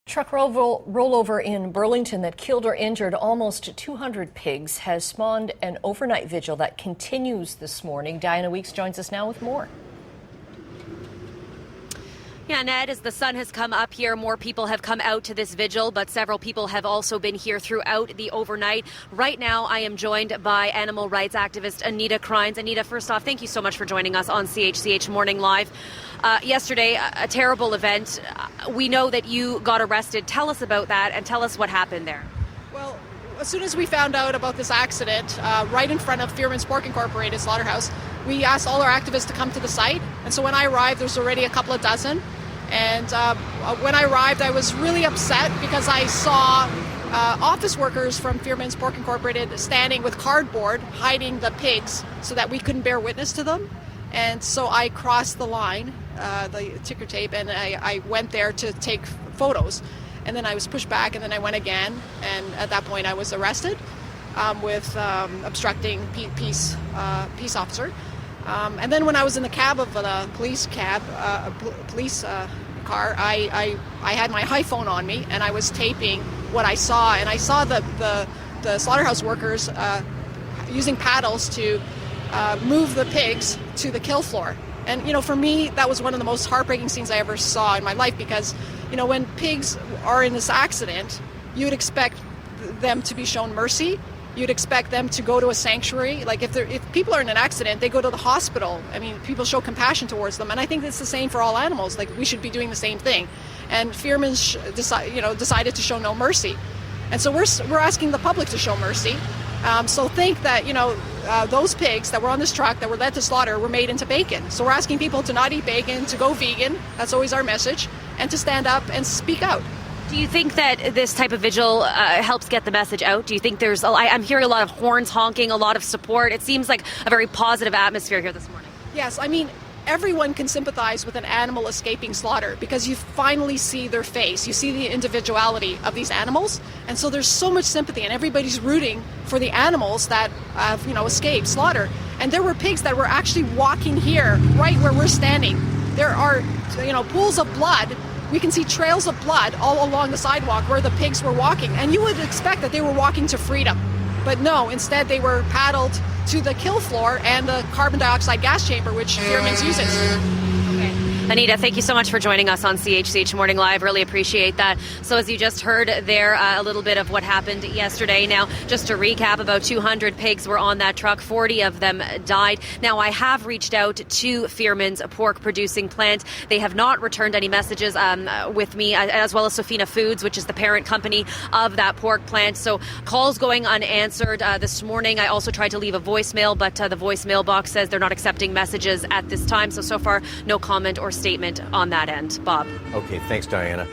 Truck rollover in Burlington that killed or injured almost 200 pigs has spawned an overnight vigil that continues this morning. Diana Weeks joins us now with more. Yeah, Ned, as the sun has come up here, more people have come out to this vigil, but several people have also been here throughout the overnight. Right now, I am joined by animal rights activist Anita Crines. Anita, first off, thank you so much for joining us on CHCH Morning Live. Yesterday, a terrible event. We know that you got arrested. Tell us about that and tell us what happened there. Well, as soon as we found out about this accident, right in front of Fearman's Pork Incorporated slaughterhouse, we asked all our activists to come to the site. And so when I arrived, there's already a couple of dozen. And when I arrived, I was really upset because I saw office workers from Fearman's Pork Incorporated standing with cardboard hiding the pigs so that we couldn't bear witness to them. And so I crossed the line, the ticker tape, and I went there to take photos. And then I was pushed back, and then I went again. And at that point, I was arrested with obstructing peace officer. And then when I was in the cab of the police car, I had my iPhone on me, and I was taping what I saw. And I saw the slaughterhouse workers using paddles to move the pigs to the kill floor. And, you know, for me, that was one of the most heartbreaking scenes I ever saw in my life because, you know, when pigs are in this accident, you'd expect them to be shown mercy. You'd expect them to go to a sanctuary. Like if people are in an accident, they go to the hospital. I mean, people show compassion towards them. And I think it's the same for all animals. Like we should be doing the same thing. And Fearman decided to show no mercy. And so we're asking the public to show mercy. So think that, you know, those pigs that were on this truck that were led to slaughter were made into bacon. So we're asking people to not eat bacon, to go vegan. That's always our message. And to stand up and speak out. Do you think that this type of vigil helps get the message out? Do you think I'm hearing a lot of horns honking, a lot of support. It seems like a very positive atmosphere here this morning. Yes, I mean, everyone can sympathize with an animal escaping slaughter because you finally see their face. You see the individuality of these animals. And so there's so much sympathy and everybody's rooting for the animals that have, you know, escaped slaughter. And there were pigs that were actually walking here right where we're standing. There are, you know, pools of blood. We can see trails of blood all along the sidewalk where the pigs were walking. And you would expect that they were walking to freedom. But no, instead they were paddled to the kill floor and the carbon dioxide gas chamber, which Fearman's uses. Okay. Anita, thank you so much for joining us on CHCH Morning Live. Really appreciate that. So as you just heard there, a little bit of what happened yesterday. Now, just to recap, about 200 pigs were on that truck. 40 of them died. Now, I have reached out to Fearman's pork producing plant. They have not returned any messages with me, as well as Sofina Foods, which is the parent company of that pork plant. So calls going unanswered. This morning, I also tried to leave a voicemail, but the voicemail box says they're not accepting messages at this time. So far, no comment or statement on that end. Bob. Okay, thanks, Diana.